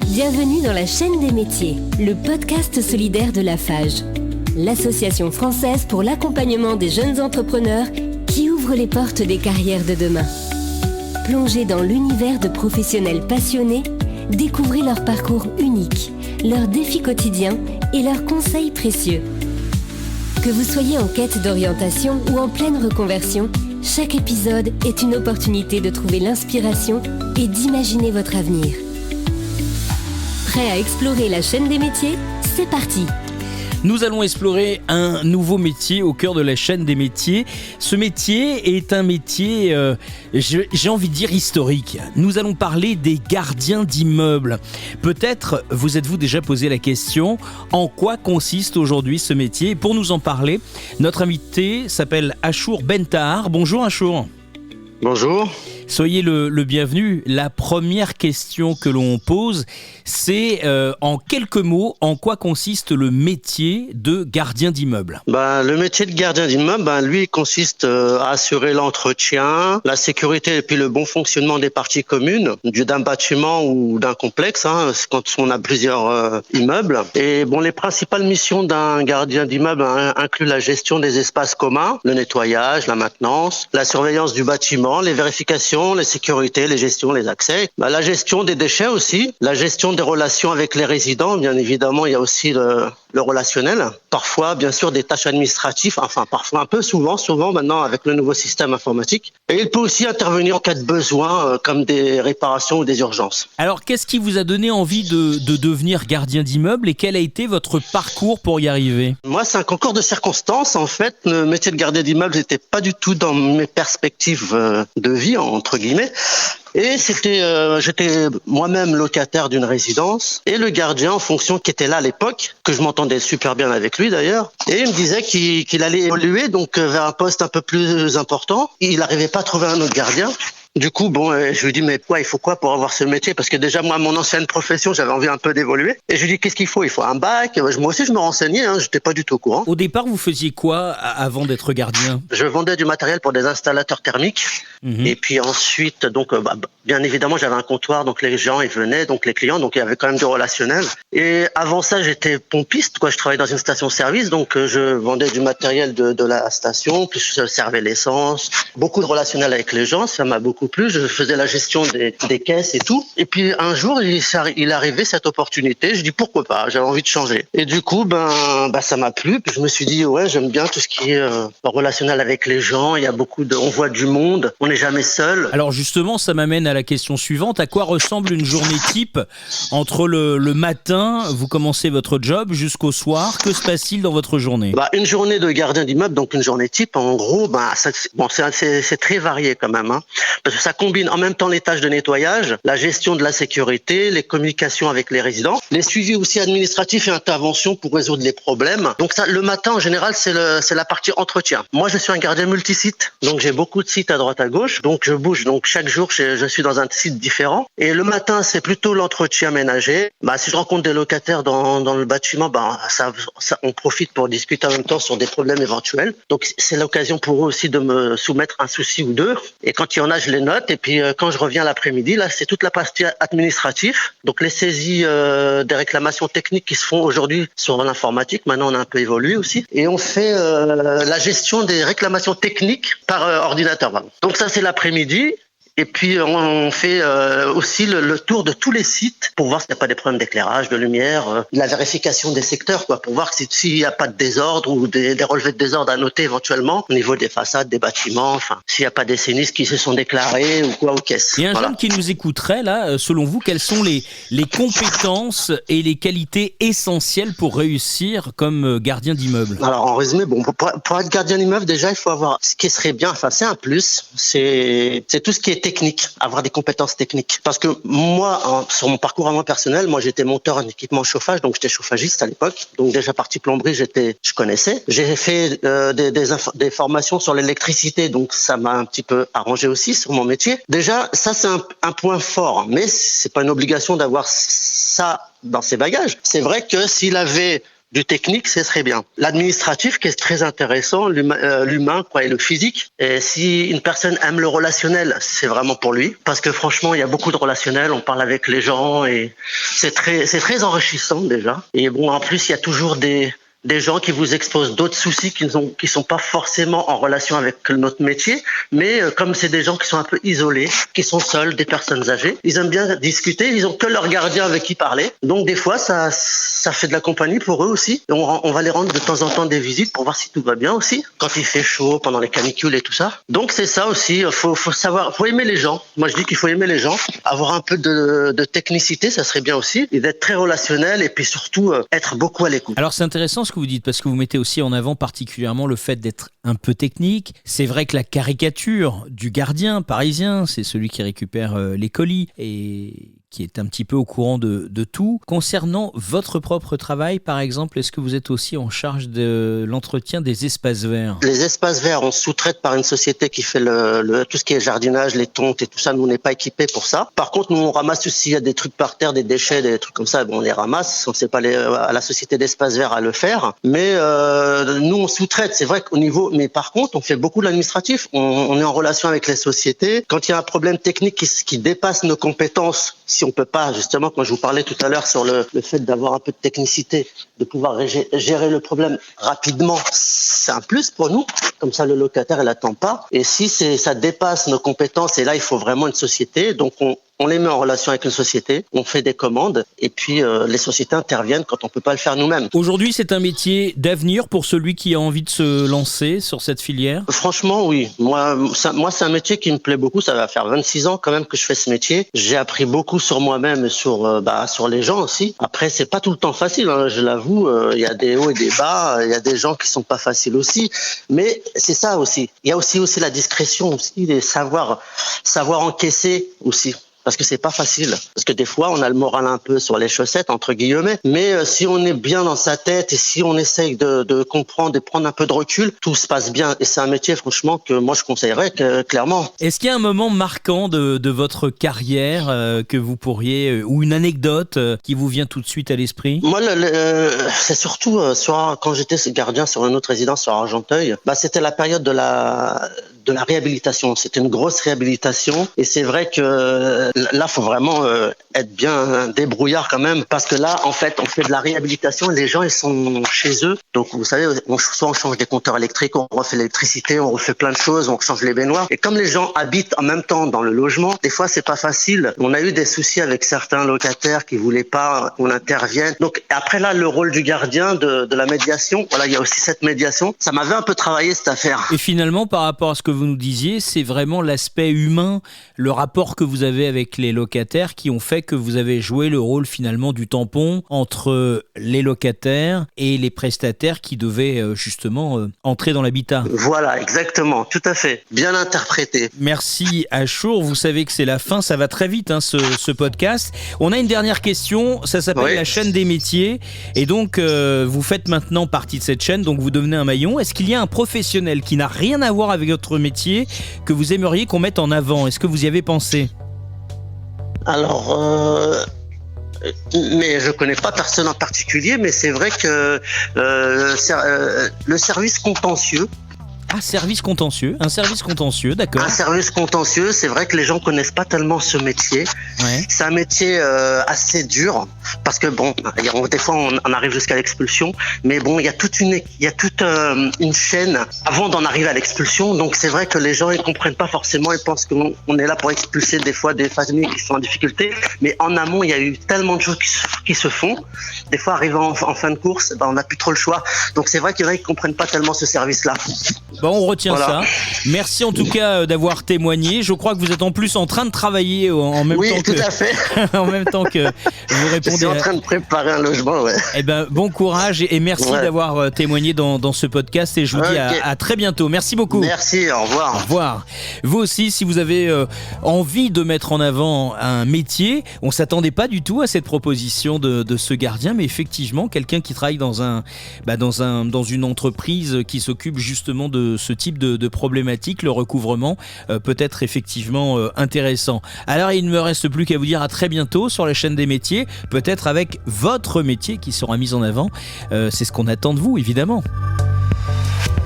Bienvenue dans la chaîne des métiers, le podcast solidaire de Lafage, l'association française pour l'accompagnement des jeunes entrepreneurs qui ouvre les portes des carrières de demain. Plongez dans l'univers de professionnels passionnés, découvrez leur parcours unique, leurs défis quotidiens et leurs conseils précieux. Que vous soyez en quête d'orientation ou en pleine reconversion, chaque épisode est une opportunité de trouver l'inspiration et d'imaginer votre avenir. Prêt à explorer la chaîne des métiers ? C'est parti! Nous allons explorer un nouveau métier au cœur de la chaîne des métiers. Ce métier est un métier, j'ai envie de dire, historique. Nous allons parler des gardiens d'immeubles. Peut-être vous êtes-vous déjà posé la question, en quoi consiste aujourd'hui ce métier ? Et pour nous en parler, notre invité s'appelle Achour Bentahar. Bonjour Achour. Bonjour. Soyez le bienvenu. La première question que l'on pose, c'est en quelques mots, en quoi consiste le métier de gardien d'immeuble ? Le métier de gardien d'immeuble, lui, consiste à assurer l'entretien, la sécurité et puis le bon fonctionnement des parties communes d'un bâtiment ou d'un complexe, quand on a plusieurs immeubles. Et les principales missions d'un gardien d'immeuble incluent la gestion des espaces communs, le nettoyage, la maintenance, la surveillance du bâtiment, les vérifications, les sécurités, les gestions, les accès, la gestion des déchets aussi, la gestion des relations avec les résidents, bien évidemment, il y a aussi le relationnel, parfois bien sûr des tâches administratives, parfois un peu souvent maintenant avec le nouveau système informatique. Et il peut aussi intervenir en cas de besoin, comme des réparations ou des urgences. Alors qu'est-ce qui vous a donné envie de devenir gardien d'immeuble et quel a été votre parcours pour y arriver ? Moi, c'est un concours de circonstances. En fait, le métier de gardien d'immeuble n'était pas du tout dans mes perspectives de vie, entre guillemets. Et j'étais moi-même locataire d'une résidence et le gardien en fonction qui était là à l'époque, que je m'entendais super bien avec lui d'ailleurs, et il me disait qu'il allait évoluer vers un poste un peu plus important. Il n'arrivait pas à trouver un autre gardien. Du coup, je lui dis, mais il faut quoi pour avoir ce métier ? Parce que déjà, moi, mon ancienne profession, j'avais envie un peu d'évoluer. Et je lui dis, qu'est-ce qu'il faut ? Il faut un bac. Moi aussi, je me renseignais, j'étais pas du tout au courant. Au départ, vous faisiez quoi avant d'être gardien ? Je vendais du matériel pour des installateurs thermiques. Et puis ensuite, bien évidemment, j'avais un comptoir, donc les gens, ils venaient, donc les clients, donc il y avait quand même du relationnel. Et avant ça, j'étais pompiste, je travaillais dans une station-service, donc je vendais du matériel de la station, puis je servais l'essence. Beaucoup de relationnel avec les gens, ça m'a beaucoup plu. Je faisais la gestion des caisses et tout. Et puis un jour, il est arrivé cette opportunité. Je dis pourquoi pas, j'avais envie de changer. Et du coup, ça m'a plu. Puis je me suis dit j'aime bien tout ce qui est relationnel avec les gens. Il y a on voit du monde. On n'est jamais seul. Alors justement, ça m'amène à la question suivante. À quoi ressemble une journée type entre le matin, vous commencez votre job, jusqu'au soir ? Que se passe-t-il dans votre journée ? Une journée de gardien d'immeuble, donc une journée type, en gros, c'est très varié quand même. Parce que ça combine en même temps les tâches de nettoyage, la gestion de la sécurité, les communications avec les résidents, les suivis aussi administratifs et interventions pour résoudre les problèmes. Donc ça, le matin, en général, c'est la partie entretien. Moi, je suis un gardien multisite, donc j'ai beaucoup de sites à droite à gauche, donc je bouge. Donc chaque jour, je suis dans un site différent. Et le matin, c'est plutôt l'entretien ménager. Si je rencontre des locataires dans le bâtiment, on profite pour discuter en même temps sur des problèmes éventuels. Donc c'est l'occasion pour eux aussi de me soumettre un souci ou deux. Et quand il y en a, je les note. Et puis quand je reviens l'après-midi, là, c'est toute la partie administrative. Donc les saisies des réclamations techniques qui se font aujourd'hui sur l'informatique. Maintenant, on a un peu évolué aussi. Et on fait la gestion des réclamations techniques par ordinateur. Donc ça, c'est l'après-midi. Et puis, on fait aussi le tour de tous les sites pour voir s'il n'y a pas des problèmes d'éclairage, de lumière, la vérification des secteurs, pour voir s'il n'y a pas de désordre ou des relevés de désordre à noter éventuellement au niveau des façades, des bâtiments, s'il n'y a pas des sinistres qui se sont déclarés ou quoi, ou qu'est-ce. Et un jeune qui nous écouterait, là, selon vous, quelles sont les compétences et les qualités essentielles pour réussir comme gardien d'immeuble ? Alors, en résumé, pour être gardien d'immeuble, déjà, il faut avoir ce qui serait bien, c'est un plus, c'est tout ce qui est technique, avoir des compétences techniques. Parce que moi, sur mon parcours à moi personnel, j'étais monteur en équipement chauffage, donc j'étais chauffagiste à l'époque. Donc déjà partie plomberie, je connaissais. J'ai fait des formations sur l'électricité, donc ça m'a un petit peu arrangé aussi sur mon métier. Déjà, ça c'est un point fort, mais c'est pas une obligation d'avoir ça dans ses bagages. C'est vrai que s'il avait Du technique, ce serait bien. L'administratif, qui est très intéressant, l'humain, quoi, et le physique. Et si une personne aime le relationnel, c'est vraiment pour lui. Parce que franchement, il y a beaucoup de relationnel, on parle avec les gens et c'est très enrichissant déjà. Et bon, en plus, il y a toujours des gens qui vous exposent d'autres soucis qui sont pas forcément en relation avec notre métier, mais comme c'est des gens qui sont un peu isolés, qui sont seuls, des personnes âgées, ils aiment bien discuter, ils ont que leur gardien avec qui parler. Donc des fois, ça fait de la compagnie pour eux aussi. Et on va les rendre de temps en temps des visites pour voir si tout va bien aussi, quand il fait chaud, pendant les canicules et tout ça. Donc c'est ça aussi, faut aimer les gens. Moi je dis qu'il faut aimer les gens, avoir un peu de technicité, ça serait bien aussi, et d'être très relationnel et puis surtout être beaucoup à l'écoute. Alors c'est intéressant ce que vous dites, parce que vous mettez aussi en avant particulièrement le fait d'être un peu technique. C'est vrai que la caricature du gardien parisien, c'est celui qui récupère les colis et qui est un petit peu au courant de tout. Concernant votre propre travail, par exemple, est-ce que vous êtes aussi en charge de l'entretien des espaces verts ? Les espaces verts, on sous-traite par une société qui fait tout ce qui est jardinage, les tontes et tout ça. Nous, on n'est pas équipés pour ça. Par contre, nous, on ramasse aussi, il y a des trucs par terre, des déchets, des trucs comme ça. Bon, on les ramasse. On ne sait pas à la société d'espaces verts à le faire. Mais nous, on sous-traite. C'est vrai qu'au niveau... Mais par contre, on fait beaucoup de l'administratif. On est en relation avec les sociétés. Quand il y a un problème technique qui dépasse nos compétences, si on peut pas, justement, quand je vous parlais tout à l'heure sur le fait d'avoir un peu de technicité, de pouvoir gérer le problème rapidement, c'est un plus pour nous. Comme ça, le locataire, il attend pas. Et si ça dépasse nos compétences, et là, il faut vraiment une société. Donc, on les met en relation avec une société, on fait des commandes et puis les sociétés interviennent quand on peut pas le faire nous-mêmes. Aujourd'hui, c'est un métier d'avenir pour celui qui a envie de se lancer sur cette filière ? Franchement, oui. Moi, c'est un métier qui me plaît beaucoup. Ça va faire 26 ans quand même que je fais ce métier. J'ai appris beaucoup sur moi-même et sur les gens aussi. Après, c'est pas tout le temps facile, hein, je l'avoue. Il y a des hauts et des bas. Il y a des gens qui sont pas faciles aussi. Mais c'est ça aussi. Il y a aussi la discrétion aussi, les savoir encaisser aussi. Parce que c'est pas facile. Parce que des fois, on a le moral un peu sur les chaussettes, entre guillemets. Mais si on est bien dans sa tête et si on essaye de comprendre et prendre un peu de recul, tout se passe bien. Et c'est un métier, franchement, que moi, je conseillerais clairement. Est-ce qu'il y a un moment marquant de votre carrière que vous pourriez, ou une anecdote qui vous vient tout de suite à l'esprit ? Moi, c'est surtout quand j'étais gardien sur une autre résidence sur Argenteuil. C'était la période de la réhabilitation. C'était une grosse réhabilitation. Et c'est vrai que là, faut vraiment être bien débrouillard quand même, parce que là, en fait, on fait de la réhabilitation, les gens, ils sont chez eux. Donc, vous savez, soit on change des compteurs électriques, on refait l'électricité, on refait plein de choses, on change les baignoires. Et comme les gens habitent en même temps dans le logement, des fois, c'est pas facile. On a eu des soucis avec certains locataires qui voulaient pas qu'on intervienne. Donc, après là, le rôle du gardien, de la médiation, voilà, il y a aussi cette médiation. Ça m'avait un peu travaillé, cette affaire. Et finalement, par rapport à ce que vous nous disiez, c'est vraiment l'aspect humain, le rapport que vous avez avec les locataires qui ont fait que vous avez joué le rôle finalement du tampon entre les locataires et les prestataires qui devaient justement entrer dans l'habitat. Voilà, exactement, tout à fait. Bien interprété. Merci Achour, vous savez que c'est la fin, ça va très vite ce podcast. On a une dernière question, ça s'appelle la chaîne des métiers et donc vous faites maintenant partie de cette chaîne, donc vous devenez un maillon. Est-ce qu'il y a un professionnel qui n'a rien à voir avec votre métier que vous aimeriez qu'on mette en avant ? Est-ce que vous y avez pensé ? Alors, mais je connais pas personne en particulier, mais c'est vrai que le service contentieux. Un service contentieux, d'accord. Un service contentieux, c'est vrai que les gens connaissent pas tellement ce métier. Ouais. C'est un métier assez dur parce que bon, des fois on arrive jusqu'à l'expulsion, mais bon, il y a toute une chaîne avant d'en arriver à l'expulsion. Donc c'est vrai que les gens ils comprennent pas forcément, ils pensent qu'on est là pour expulser des fois des familles qui sont en difficulté, mais en amont il y a eu tellement de choses qui se font. Des fois arrivant en fin de course, on n'a plus trop le choix. Donc c'est vrai qu'il y en a qui comprennent pas tellement ce service-là. Bon, on retient ça. Merci en tout cas d'avoir témoigné. Je crois que vous êtes en plus en train de travailler en même temps que... Oui, tout à fait. en même temps que vous répondez. Je suis en train de préparer un logement, ouais. Eh ben, bon courage et merci d'avoir témoigné dans ce podcast et je vous dis à très bientôt. Merci beaucoup. Merci, au revoir. Au revoir. Vous aussi, si vous avez envie de mettre en avant un métier, on s'attendait pas du tout à cette proposition de ce gardien, mais effectivement, quelqu'un qui travaille dans une entreprise qui s'occupe justement de ce type de problématique, le recouvrement peut être effectivement intéressant. Alors il ne me reste plus qu'à vous dire à très bientôt sur la chaîne des métiers, peut-être avec votre métier qui sera mis en avant. C'est ce qu'on attend de vous, évidemment.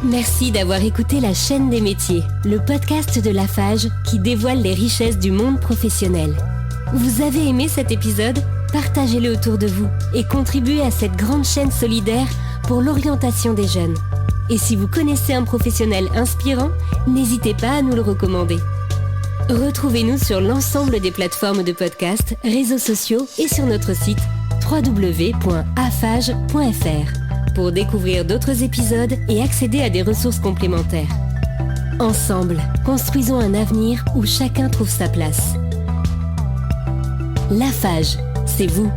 Merci d'avoir écouté La Chaîne des métiers, le podcast de Lafarge qui dévoile les richesses du monde professionnel. Vous avez aimé cet épisode ? Partagez-le autour de vous et contribuez à cette grande chaîne solidaire pour l'orientation des jeunes. Et si vous connaissez un professionnel inspirant, n'hésitez pas à nous le recommander. Retrouvez-nous sur l'ensemble des plateformes de podcast, réseaux sociaux et sur notre site www.afage.fr pour découvrir d'autres épisodes et accéder à des ressources complémentaires. Ensemble, construisons un avenir où chacun trouve sa place. Lafarge, c'est vous.